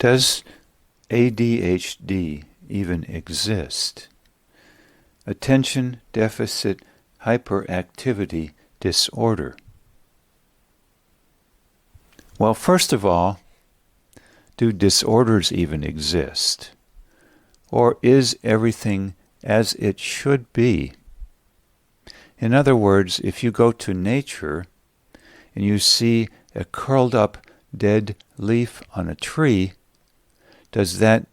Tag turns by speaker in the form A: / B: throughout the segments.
A: Does ADHD even exist? Attention Deficit Hyperactivity Disorder. Well, first of all, do disorders even exist? Or is everything as it should be? In other words, if you go to nature and you see a curled up dead leaf on a tree, does that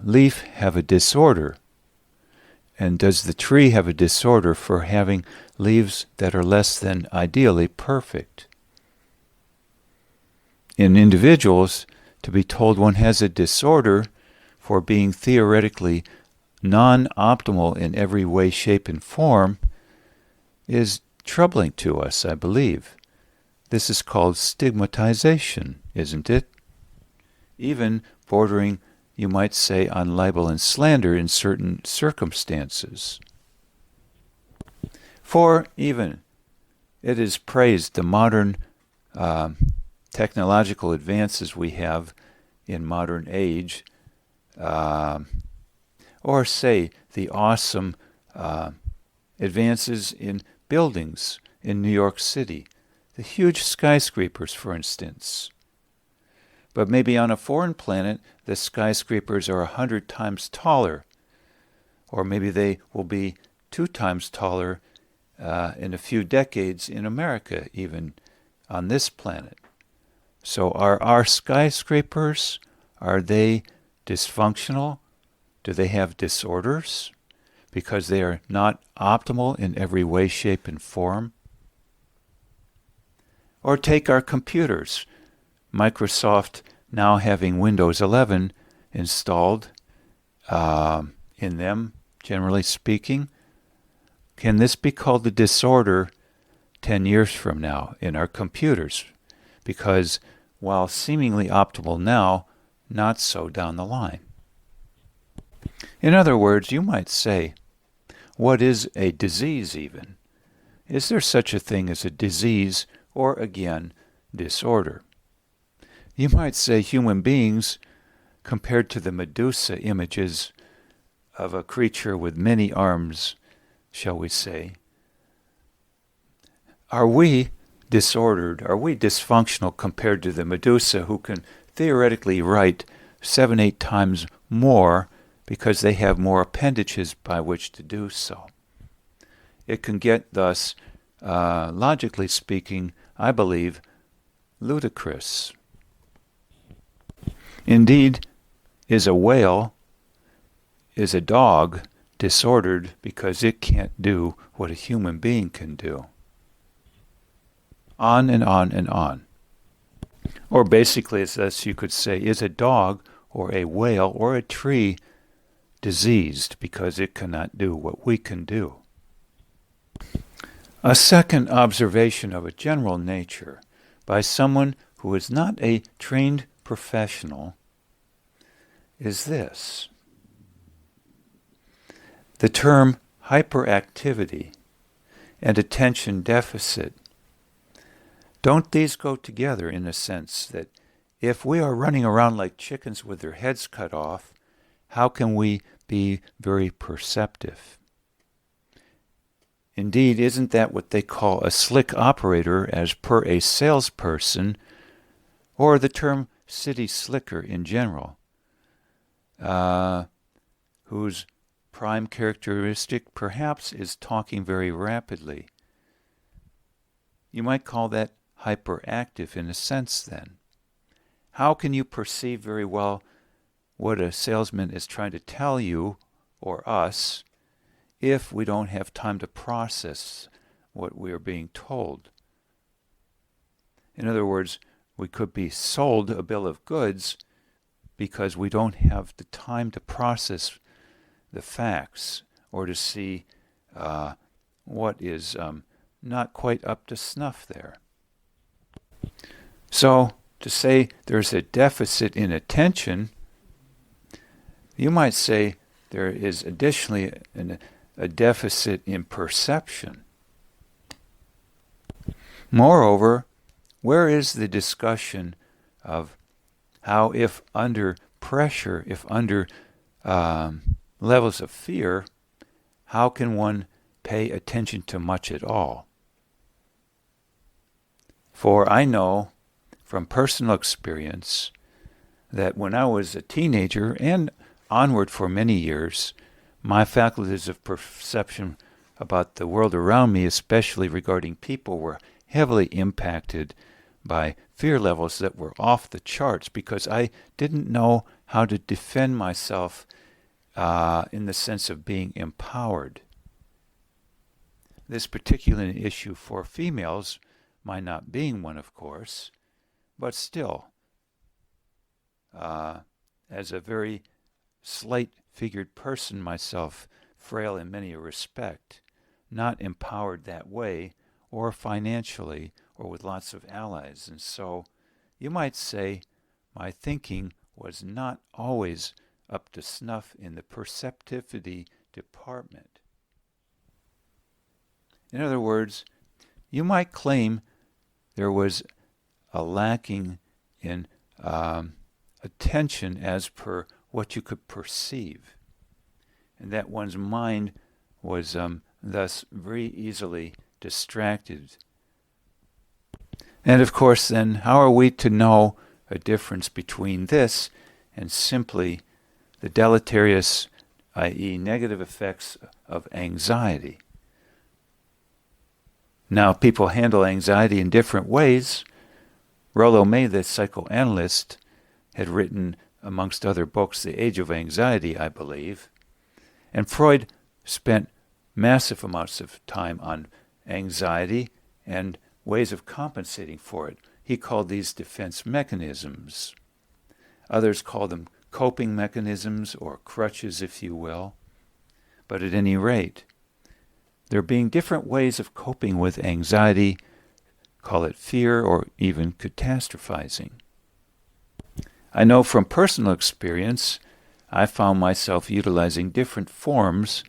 A: leaf have a disorder? And does the tree have a disorder for having leaves that are less than ideally perfect? In individuals, to be told one has a disorder for being theoretically non-optimal in every way, shape, and form is troubling to us, I believe. This is called stigmatization, isn't it? Even bordering, you might say, on libel and slander in certain circumstances. For even it is praised the modern technological advances we have in modern age, or say the awesome advances in buildings in New York City, the huge skyscrapers, for instance. But maybe on a foreign planet, the skyscrapers are 100 times taller, or maybe they will be 2 times taller in a few decades in America, even on this planet. So are our skyscrapers, are they dysfunctional? Do they have disorders because they are not optimal in every way, shape, and form? Or take our computers. Microsoft now having Windows 11 installed in them, generally speaking. Can this be called a disorder 10 years from now in our computers? Because while seemingly optimal now, not so down the line. In other words, you might say, what is a disease even? Is there such a thing as a disease or, again, disorder? You might say human beings, compared to the Medusa images of a creature with many arms, shall we say, are we disordered? Are we dysfunctional compared to the Medusa, who can theoretically write 7-8 times more because they have more appendages by which to do so? It can get thus, logically speaking, I believe, ludicrous. Indeed, is a dog disordered because it can't do what a human being can do? On and on and on. Or basically, as you could say, is a dog or a whale or a tree diseased because it cannot do what we can do? A second observation of a general nature by someone who is not a trained professional is this. The term hyperactivity and attention deficit, don't these go together in a sense that if we are running around like chickens with their heads cut off, how can we be very perceptive? Indeed, isn't that what they call a slick operator as per a salesperson, or the term city slicker in general, whose prime characteristic perhaps is talking very rapidly? You might call that hyperactive in a sense then. How can you perceive very well what a salesman is trying to tell you or us if we don't have time to process what we are being told? In other words, we could be sold a bill of goods because we don't have the time to process the facts or to see what is not quite up to snuff there. So, to say there's a deficit in attention, you might say there is additionally a deficit in perception. Moreover, where is the discussion of how if under pressure, if under levels of fear, how can one pay attention to much at all? For I know from personal experience that when I was a teenager and onward for many years, my faculties of perception about the world around me, especially regarding people, were heavily impacted by fear levels that were off the charts because I didn't know how to defend myself in the sense of being empowered. This particular issue for females, my not being one, of course, but still, as a very slight-figured person myself, frail in many a respect, not empowered that way, or financially, or with lots of allies. And so you might say my thinking was not always up to snuff in the perceptivity department. In other words, you might claim there was a lacking in attention as per what you could perceive, and that one's mind was thus very easily distracted. And of course then, how are we to know a difference between this and simply the deleterious, i.e. negative effects of anxiety? Now, people handle anxiety in different ways. Rollo May, the psychoanalyst, had written, amongst other books, The Age of Anxiety, I believe. And Freud spent massive amounts of time on anxiety and ways of compensating for it. He called these defense mechanisms. Others call them coping mechanisms or crutches, if you will. But at any rate, there being different ways of coping with anxiety, call it fear or even catastrophizing. I know from personal experience, I found myself utilizing different forms.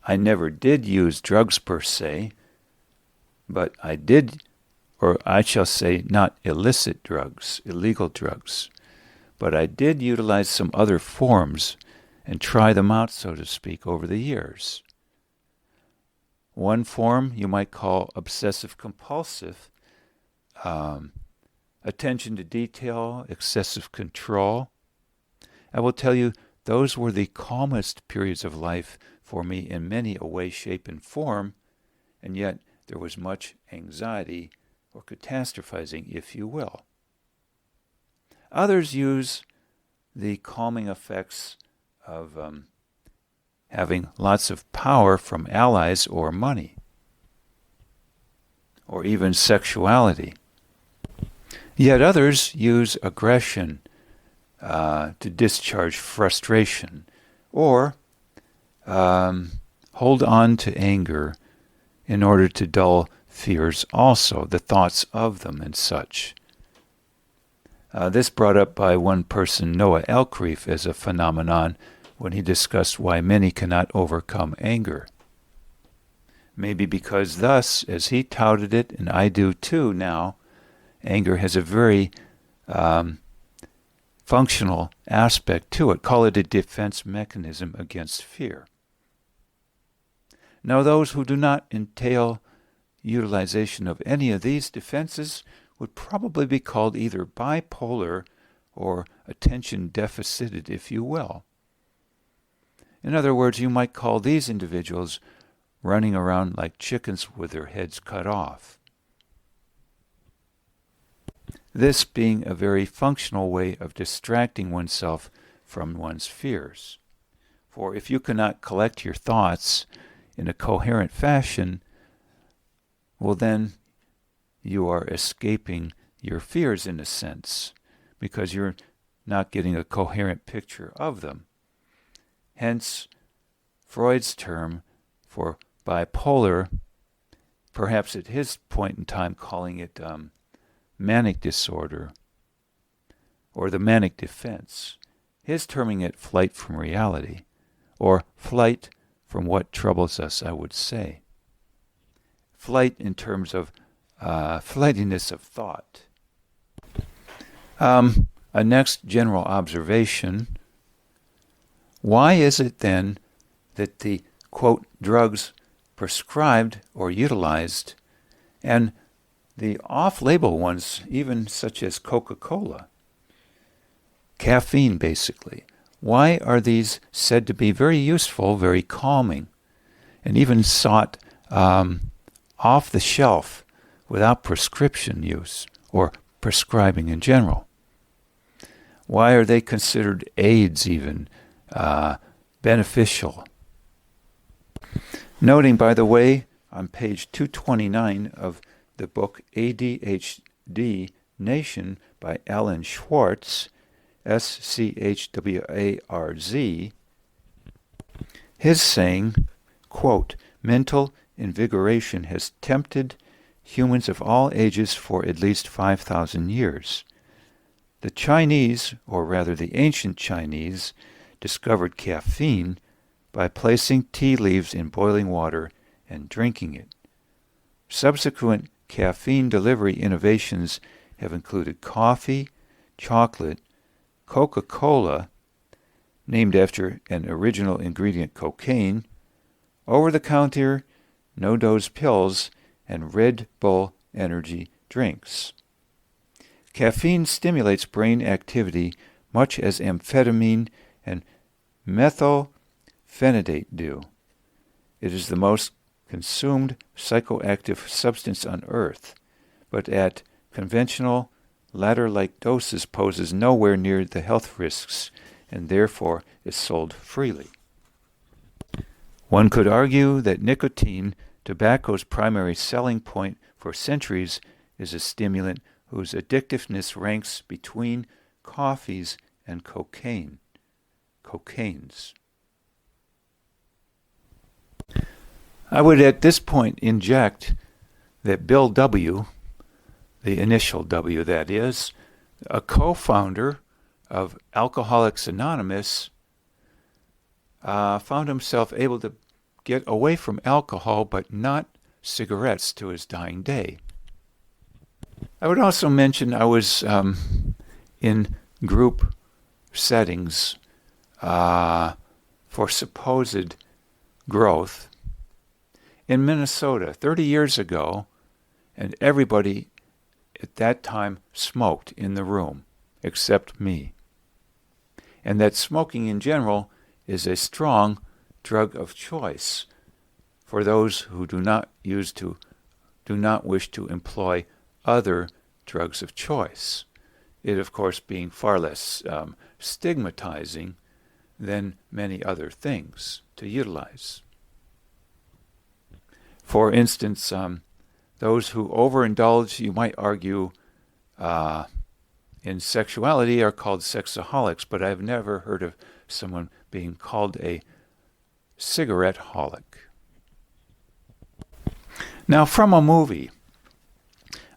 A: I never did use drugs per se, but I did, or I shall say not illicit drugs, illegal drugs, but I did utilize some other forms and try them out, so to speak, over the years. One form you might call obsessive-compulsive, attention to detail, excessive control. I will tell you, those were the calmest periods of life for me in many a way, shape, and form, and yet there was much anxiety or catastrophizing, if you will. Others use the calming effects of having lots of power from allies or money, or even sexuality. Yet others use aggression to discharge frustration, or hold on to anger in order to dull fears also, the thoughts of them and such. This brought up by one person, Noah Elkreef, as a phenomenon when he discussed why many cannot overcome anger. Maybe because thus, as he touted it, and I do too now, anger has a very functional aspect to it. Call it a defense mechanism against fear. Now, those who do not entail utilization of any of these defenses would probably be called either bipolar or attention deficited, if you will. In other words, you might call these individuals running around like chickens with their heads cut off. This being a very functional way of distracting oneself from one's fears. For if you cannot collect your thoughts in a coherent fashion, well then you are escaping your fears in a sense, because you're not getting a coherent picture of them. Hence, Freud's term for bipolar, perhaps at his point in time calling it manic disorder, or the manic defense, his terming it flight from reality, or flight from what troubles us, I would say. Flight in terms of flightiness of thought. A next general observation: why is it then that the, quote, drugs prescribed or utilized, and the off-label ones, even such as Coca-Cola, caffeine basically, why are these said to be very useful, very calming, and even sought off the shelf without prescription use or prescribing in general? Why are they considered aids even, beneficial? Noting, by the way, on page 229 of the book ADHD Nation by Alan Schwartz, Schwarz, his saying, quote, mental invigoration has tempted humans of all ages for at least 5,000 years. The Chinese, or rather the ancient Chinese, discovered caffeine by placing tea leaves in boiling water and drinking it. Subsequent caffeine delivery innovations have included coffee, chocolate, Coca-Cola, named after an original ingredient cocaine, over-the-counter no-dose pills, and Red Bull energy drinks. Caffeine stimulates brain activity much as amphetamine and methylphenidate do. It is the most consumed psychoactive substance on Earth, but at conventional ladder-like doses poses nowhere near the health risks and therefore is sold freely. One could argue that nicotine, tobacco's primary selling point for centuries, is a stimulant whose addictiveness ranks between coffees and cocaines. I would at this point inject that Bill W., the initial W that is, a co-founder of Alcoholics Anonymous, found himself able to get away from alcohol but not cigarettes to his dying day. I would also mention I was in group settings for supposed growth in Minnesota 30 years ago, and everybody at that time smoked in the room except me. And that smoking in general is a strong drug of choice for those who do not wish to employ other drugs of choice. It, of course, being far less stigmatizing than many other things to utilize. For instance, those who overindulge, you might argue, in sexuality are called sexaholics, but I've never heard of someone being called a cigarette-holic. Now, from a movie,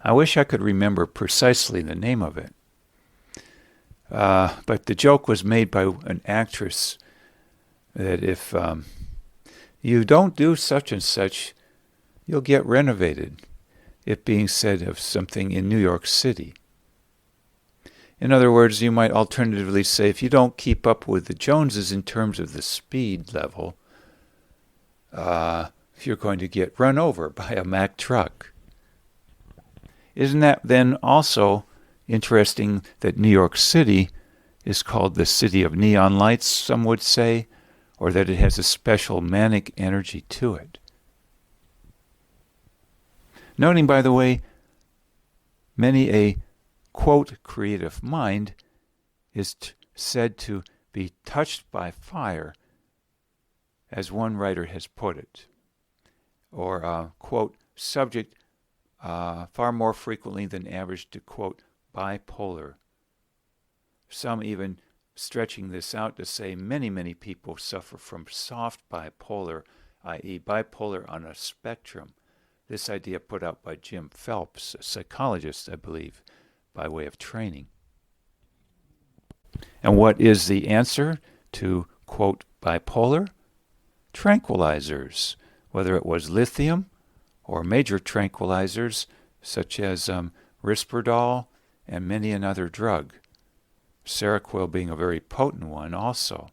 A: I wish I could remember precisely the name of it, but the joke was made by an actress that if you don't do such and such, you'll get renovated, it being said of something in New York City. In other words, you might alternatively say, if you don't keep up with the Joneses in terms of the speed level, you're going to get run over by a Mack truck. Isn't that then also interesting that New York City is called the city of neon lights, some would say, or that it has a special manic energy to it? Noting, by the way, many a, quote, creative mind is said to be touched by fire, as one writer has put it, or, quote, subject far more frequently than average to, quote, bipolar. Some even stretching this out to say many, many people suffer from soft bipolar, i.e. bipolar on a spectrum. This idea put out by Jim Phelps, a psychologist, I believe, by way of training. And what is the answer to, quote, bipolar? Tranquilizers, whether it was lithium or major tranquilizers such as Risperdal and many another drug. Seroquel being a very potent one also.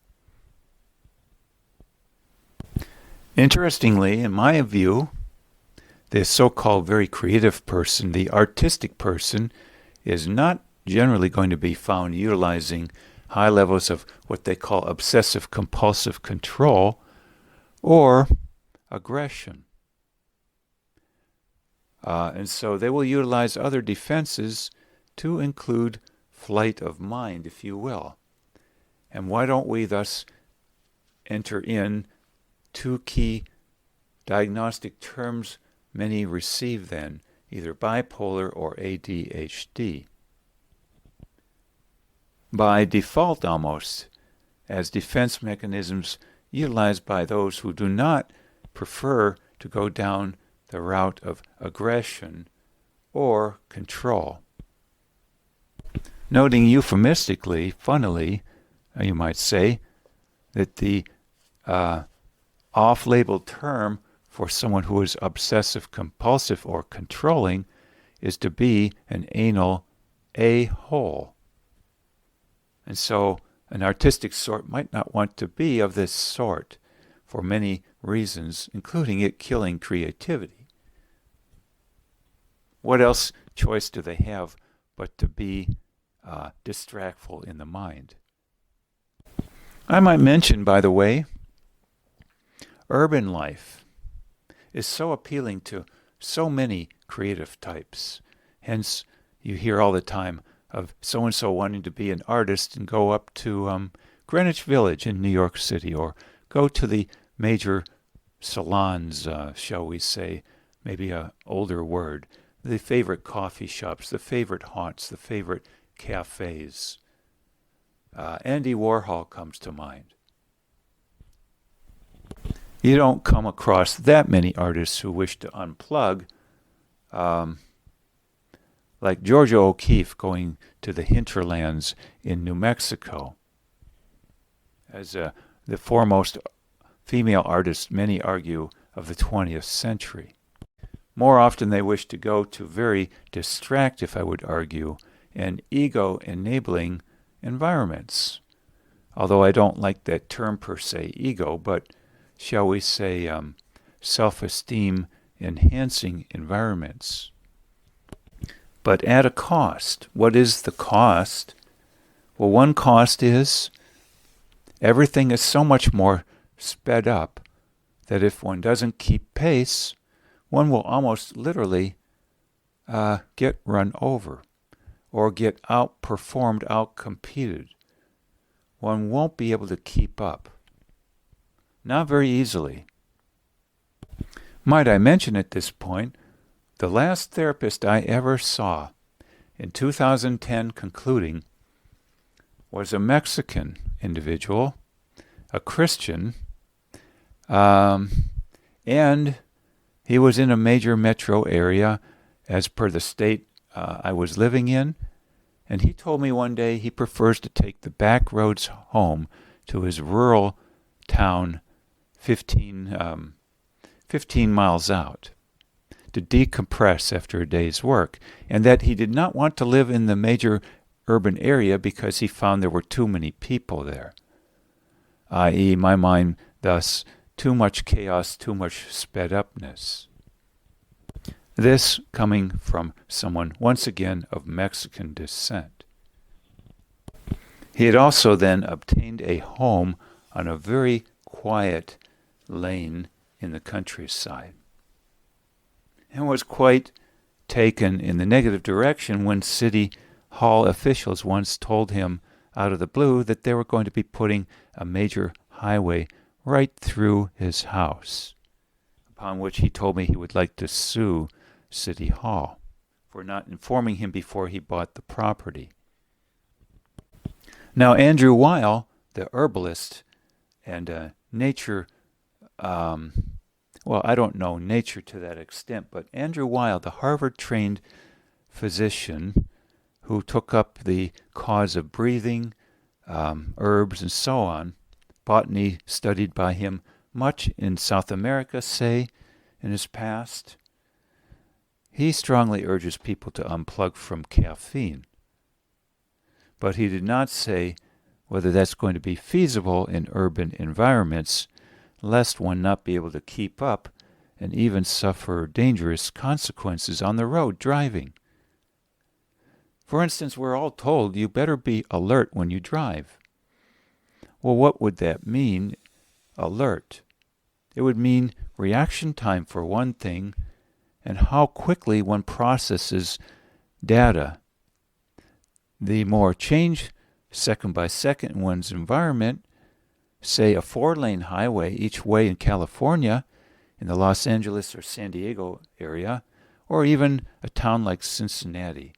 A: Interestingly, in my view, the so-called very creative person, the artistic person, is not generally going to be found utilizing high levels of what they call obsessive-compulsive control or aggression. And so they will utilize other defenses to include flight of mind, if you will. And why don't we thus enter in two key diagnostic terms many receive then, either bipolar or ADHD? By default almost, as defense mechanisms utilized by those who do not prefer to go down the route of aggression or control. Noting euphemistically, funnily, you might say, that the off-label term for someone who is obsessive-compulsive or controlling is to be an anal a-hole. And so an artistic sort might not want to be of this sort for many reasons, including it killing creativity. What else choice do they have but to be distractful in the mind? I might mention, by the way, urban life is so appealing to so many creative types. Hence, you hear all the time of so-and-so wanting to be an artist and go up to Greenwich Village in New York City, or go to the major salons, shall we say, maybe an older word, the favorite coffee shops, the favorite haunts, the favorite cafes. Andy Warhol comes to mind. You don't come across that many artists who wish to unplug, like Georgia O'Keeffe going to the hinterlands in New Mexico. As the foremost female artist, many argue, of the 20th century. More often they wish to go to very distractive, I would argue, and ego-enabling environments. Although I don't like that term per se, ego, but shall we say self-esteem enhancing environments. But at a cost. What is the cost? Well, one cost is everything is so much more sped up that if one doesn't keep pace, one will almost literally get run over or get outperformed, outcompeted. One won't be able to keep up. Not very easily. Might I mention at this point, the last therapist I ever saw in 2010 concluding was a Mexican individual, a Christian, and he was in a major metro area as per the state I was living in, and he told me one day he prefers to take the back roads home to his rural town 15 miles out to decompress after a day's work, and that he did not want to live in the major urban area because he found there were too many people there, i.e., my mind, thus, too much chaos, too much sped upness. This coming from someone, once again, of Mexican descent. He had also then obtained a home on a very quiet lane in the countryside, and was quite taken in the negative direction when City Hall officials once told him out of the blue that they were going to be putting a major highway right through his house, upon which he told me he would like to sue City Hall for not informing him before he bought the property. Now, Andrew Weil, the herbalist and nature, well, I don't know nature to that extent, but Andrew Weil, the Harvard-trained physician who took up the cause of breathing, herbs, and so on, botany studied by him much in South America, say, in his past, he strongly urges people to unplug from caffeine. but he did not say whether that's going to be feasible in urban environments, lest one not be able to keep up and even suffer dangerous consequences on the road driving. For instance, we're all told you better be alert when you drive. Well, what would that mean, alert? It would mean reaction time for one thing, and how quickly one processes data. The more change second by second in one's environment, say a 4-lane highway each way in California, in the Los Angeles or San Diego area, or even a town like Cincinnati.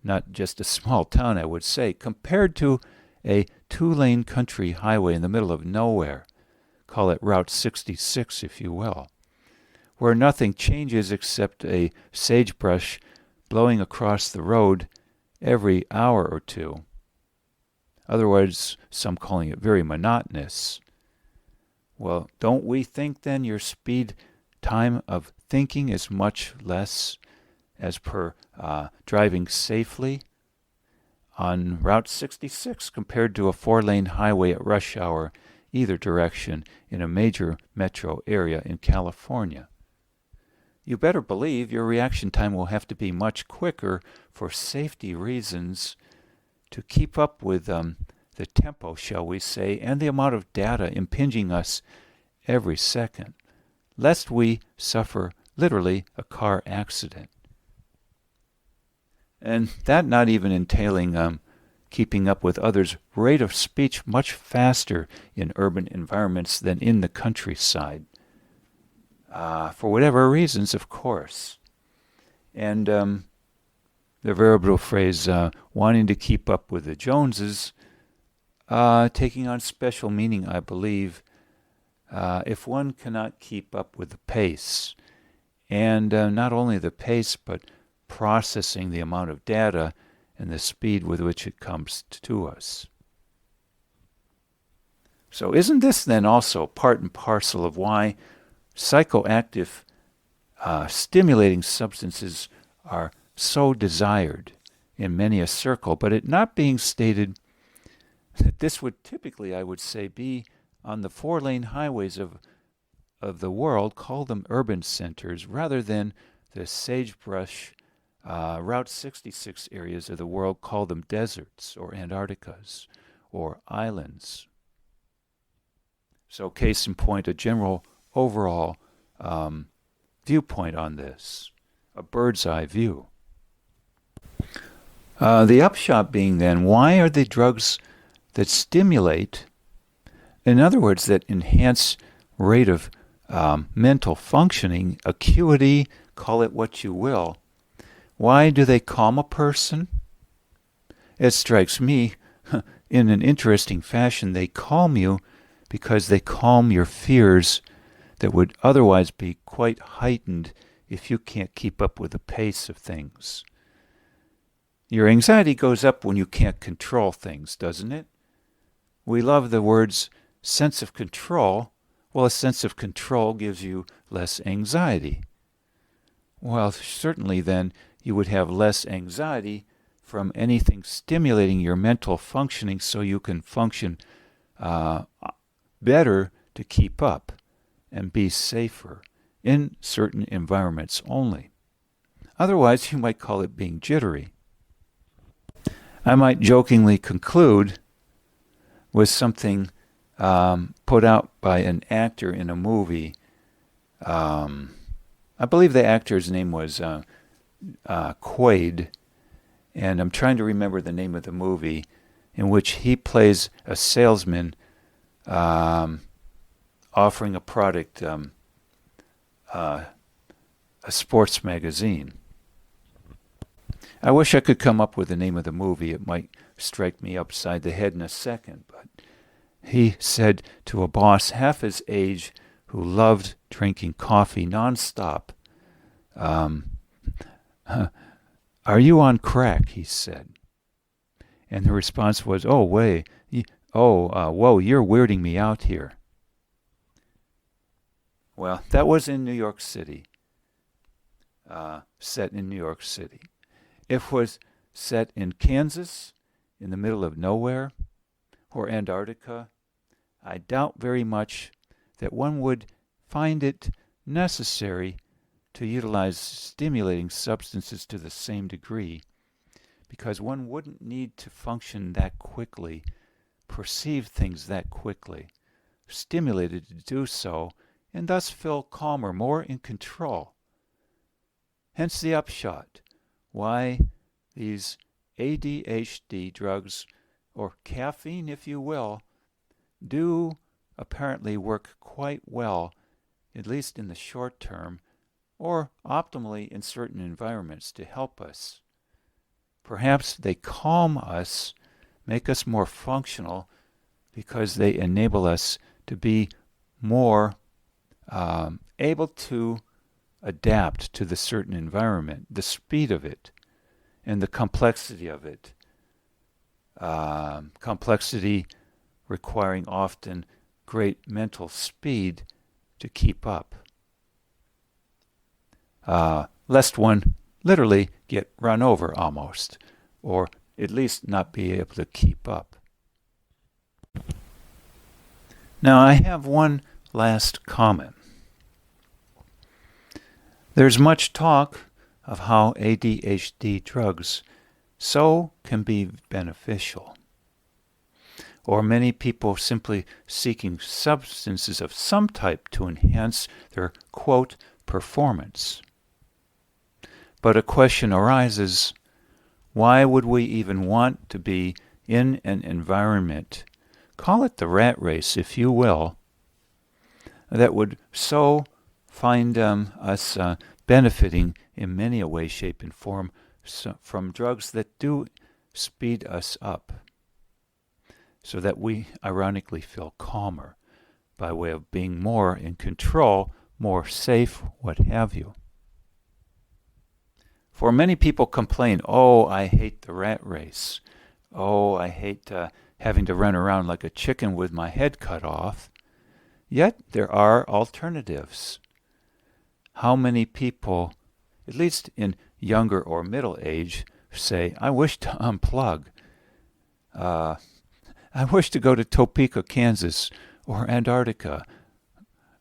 A: Not just a small town, I would say, compared to a 2-lane country highway in the middle of nowhere. Call it Route 66, if you will, where nothing changes except a sagebrush blowing across the road every hour or two. Otherwise, some calling it very monotonous. Well, don't we think then your speed time of thinking is much less as per driving safely on Route 66 compared to a 4-lane highway at rush hour either direction in a major metro area in California? You better believe your reaction time will have to be much quicker for safety reasons to keep up with the tempo, shall we say, and the amount of data impinging us every second, lest we suffer literally a car accident. And that not even entailing keeping up with others' rate of speech much faster in urban environments than in the countryside. For whatever reasons, of course. And the variable phrase, wanting to keep up with the Joneses, taking on special meaning, I believe, if one cannot keep up with the pace, and not only the pace, but processing the amount of data and the speed with which it comes to us. So isn't this then also part and parcel of why psychoactive stimulating substances are so desired in many a circle, but it not being stated that this would typically, I would say, be on the 4-lane highways of the world, call them urban centers, rather than the sagebrush Route 66 areas of the world, call them deserts or Antarcticas or islands. So case in point, a general overall viewpoint on this, a bird's eye view. The upshot being then, why are the drugs that stimulate, in other words, that enhance rate of mental functioning, acuity, call it what you will, why do they calm a person? It strikes me, in an interesting fashion, they calm you because they calm your fears that would otherwise be quite heightened if you can't keep up with the pace of things. Your anxiety goes up when you can't control things, doesn't it? We love the words sense of control. Well, a sense of control gives you less anxiety. Well, certainly then you would have less anxiety from anything stimulating your mental functioning so you can function better to keep up and be safer in certain environments only. Otherwise, you might call it being jittery. I might jokingly conclude with something put out by an actor in a movie. I believe the actor's name was Quaid, and I'm trying to remember the name of the movie, in which he plays a salesman offering a product, a sports magazine. I wish I could come up with the name of the movie. It might strike me upside the head in a second. But he said to a boss half his age who loved drinking coffee nonstop, "Are you on crack?" he said. And the response was, whoa, you're weirding me out here." Well, that was in New York City, set in New York City. It was set in Kansas, in the middle of nowhere or Antarctica, I doubt very much that one would find it necessary to utilize stimulating substances to the same degree, because one wouldn't need to function that quickly, perceive things that quickly, stimulated to do so, and thus feel calmer, more in control. Hence the upshot, why these ADHD drugs, or caffeine if you will, do apparently work quite well, at least in the short term, or optimally in certain environments to help us. Perhaps they calm us, make us more functional, because they enable us to be more able to adapt to the certain environment, the speed of it, and the complexity of it. Complexity requiring often great mental speed to keep up, lest one literally get run over almost, or at least not be able to keep up. Now I have one last comment. There's much talk of how ADHD drugs can be beneficial, or many people simply seeking substances of some type to enhance their, quote, performance. But a question arises, why would we even want to be in an environment, call it the rat race if you will, that would so find us benefiting in many a way, shape, and form from drugs that do speed us up, so that we ironically feel calmer by way of being more in control, more safe, what have you. For many people complain, oh, I hate the rat race. Oh, I hate having to run around like a chicken with my head cut off. Yet there are alternatives. How many people, at least in younger or middle age, say, I wish to unplug. I wish to go to Topeka, Kansas, or Antarctica.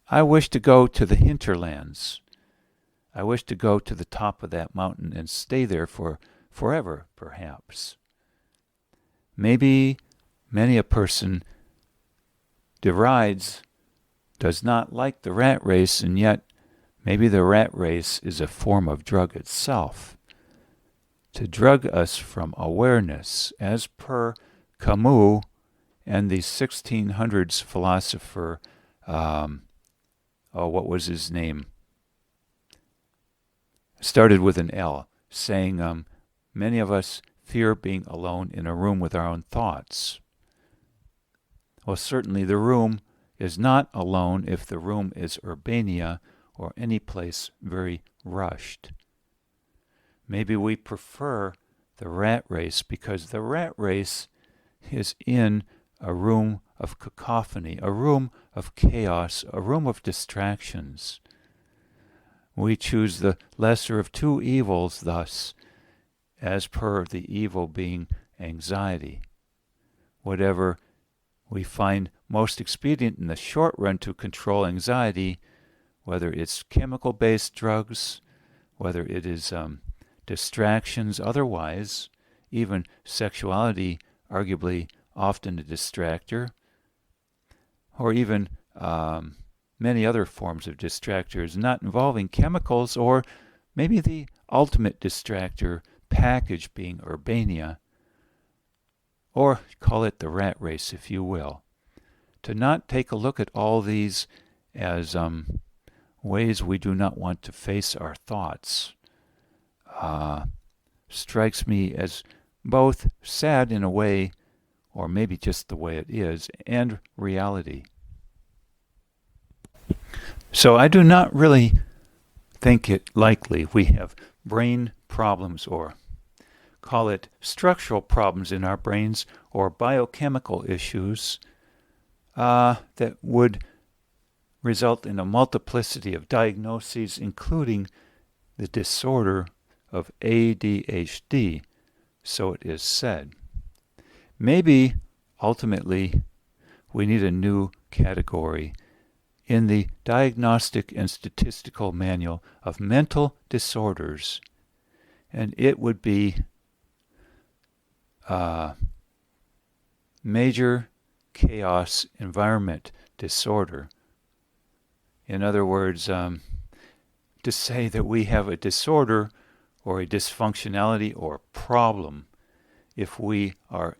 A: I wish to go to the hinterlands. I wish to go to the top of that mountain and stay there for forever, perhaps. Maybe many a person derides, does not like the rat race, and yet maybe the rat race is a form of drug itself, to drug us from awareness, as per Camus and the 1600s philosopher, what was his name? Started with an L, saying many of us fear being alone in a room with our own thoughts. Well, certainly the room is not alone if the room is Urbania or any place very rushed. Maybe we prefer the rat race because the rat race is in a room of cacophony, a room of chaos, a room of distractions. We choose the lesser of two evils thus, as per the evil being anxiety. Whatever we find most expedient in the short run to control anxiety, whether it's chemical-based drugs, whether it is distractions otherwise, even sexuality arguably often a distractor, or even many other forms of distractors not involving chemicals, or maybe the ultimate distractor package being Urbania, or call it the rat race if you will. To not take a look at all these as ways we do not want to face our thoughts strikes me as both sad in a way, or maybe just the way it is, and reality. So I do not really think it likely we have brain problems, or call it structural problems in our brains, or biochemical issues that would result in a multiplicity of diagnoses, including the disorder of ADHD, so it is said. Maybe, ultimately, we need a new category in the Diagnostic and Statistical Manual of Mental Disorders, and it would be major chaos environment disorder. In other words, to say that we have a disorder or a dysfunctionality or problem if we are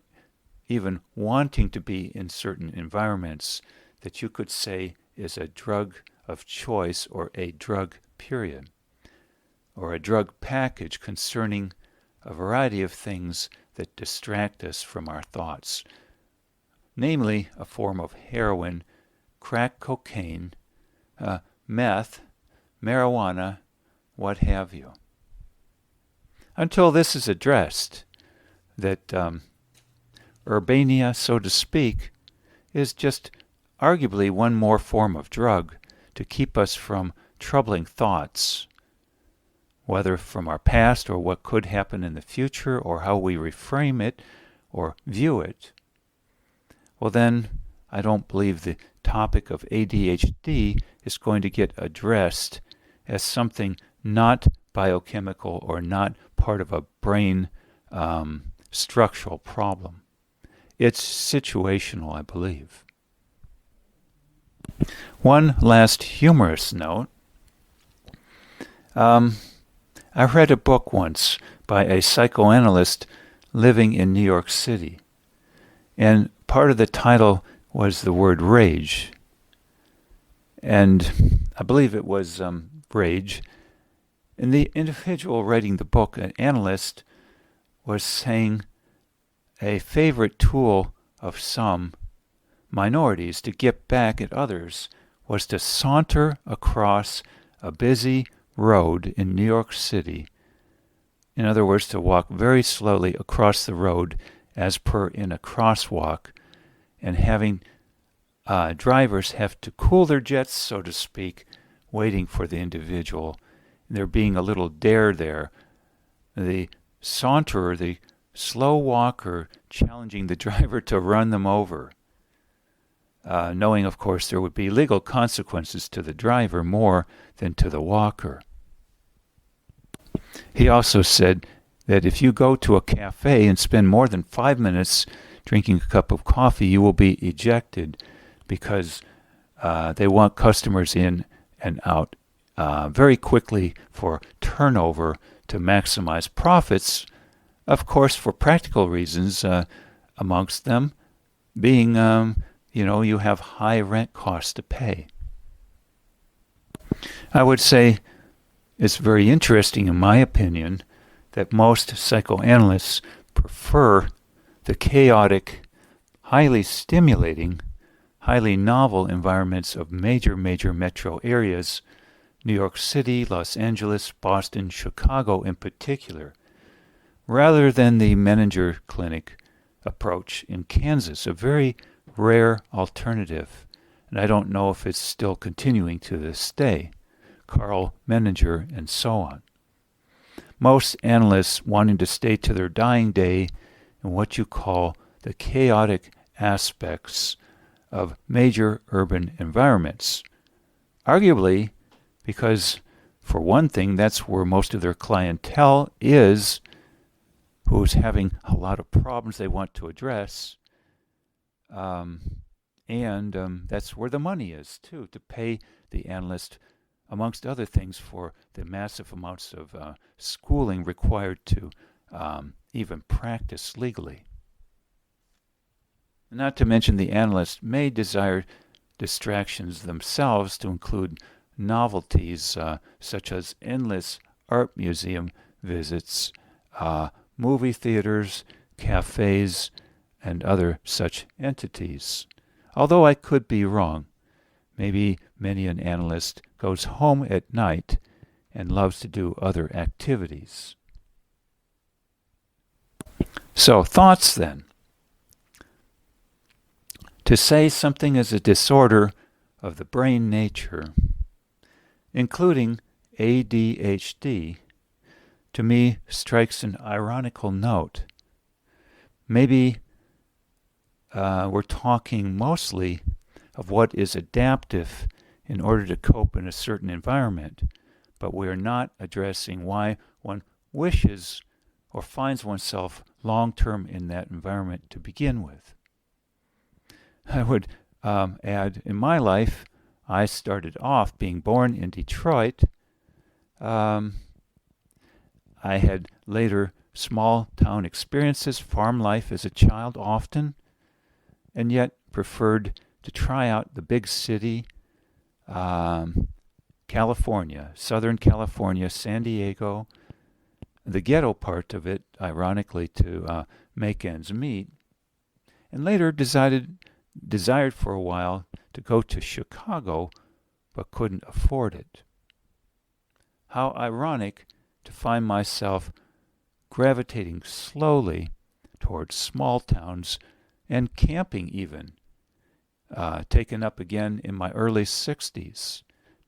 A: even wanting to be in certain environments that you could say is a drug of choice or a drug period, or a drug package concerning a variety of things that distract us from our thoughts, namely a form of heroin, crack cocaine, meth, marijuana, what have you. Until this is addressed, that Urbania, so to speak, is just arguably one more form of drug to keep us from troubling thoughts, whether from our past or what could happen in the future or how we reframe it or view it. Well, then I don't believe the topic of ADHD is going to get addressed as something not biochemical or not part of a brain structural problem. It's situational, I believe. One last humorous note. I read a book once by a psychoanalyst living in New York City, and part of the title was the word rage. And I believe it was rage. And the individual writing the book, an analyst, was saying a favorite tool of some minorities to get back at others was to saunter across a busy road in New York City. In other words, to walk very slowly across the road as per in a crosswalk, and having drivers have to cool their jets, so to speak, waiting for the individual. And there being a little dare there. The saunterer, the slow walker, challenging the driver to run them over, knowing, of course, there would be legal consequences to the driver more than to the walker. He also said that if you go to a cafe and spend more than 5 minutes drinking a cup of coffee, you will be ejected because they want customers in and out very quickly for turnover to maximize profits, of course, for practical reasons, amongst them being, you have high rent costs to pay. I would say it's very interesting, in my opinion, that most psychoanalysts prefer the chaotic, highly stimulating, highly novel environments of major metro areas, New York City, Los Angeles, Boston, Chicago in particular, rather than the Menninger Clinic approach in Kansas, a very rare alternative. And I don't know if it's still continuing to this day. Carl Menninger and so on. Most analysts wanting to stay to their dying day in what you call the chaotic aspects of major urban environments. Arguably, because for one thing, that's where most of their clientele is, who's having a lot of problems they want to address, and that's where the money is, too, to pay the analyst, amongst other things, for the massive amounts of schooling required to even practice legally. Not to mention the analyst may desire distractions themselves to include novelties such as endless art museum visits, movie theaters, cafes, and other such entities. Although I could be wrong. Maybe many an analyst goes home at night and loves to do other activities. So, thoughts then. To say something is a disorder of the brain nature, including ADHD, to me strikes an ironical note. Maybe we're talking mostly of what is adaptive in order to cope in a certain environment, but we are not addressing why one wishes or finds oneself long-term in that environment to begin with. I would add, in my life, I started off being born in Detroit. I had later small town experiences, farm life as a child often, and yet preferred to try out the big city, California, Southern California, San Diego, the ghetto part of it, ironically, to make ends meet, and later desired for a while to go to Chicago, but couldn't afford it. How ironic to find myself gravitating slowly towards small towns and camping even, taken up again in my early 60s,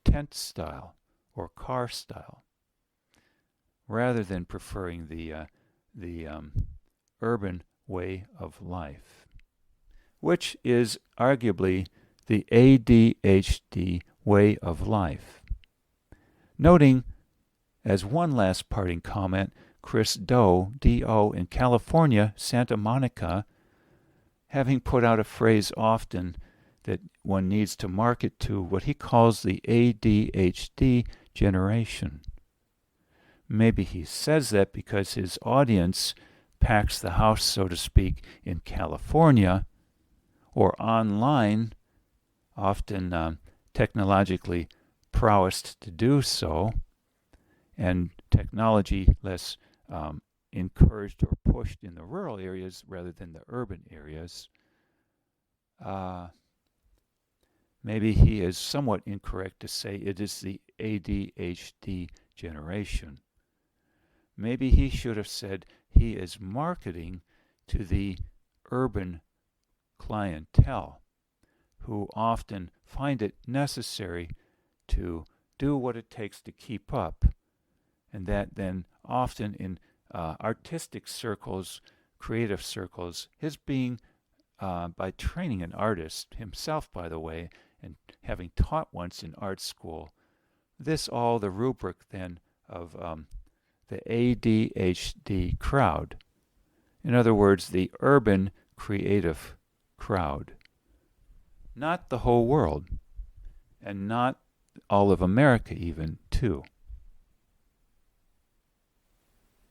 A: tent style or car style, rather than preferring the urban way of life, which is arguably the ADHD way of life. Noting, as one last parting comment, Chris Do, D.O. in California, Santa Monica, having put out a phrase often that one needs to market to what he calls the ADHD generation. Maybe he says that because his audience packs the house, so to speak, in California or online, often technologically prowessed to do so, and technology less encouraged or pushed in the rural areas rather than the urban areas. Maybe he is somewhat incorrect to say it is the ADHD generation. Maybe he should have said he is marketing to the urban clientele who often find it necessary to do what it takes to keep up, and that then often in artistic circles, creative circles, his being by training an artist himself, by the way, and having taught once in art school, this all the rubric then of the ADHD crowd. In other words, the urban creative crowd. Not the whole world, and not all of America even, too.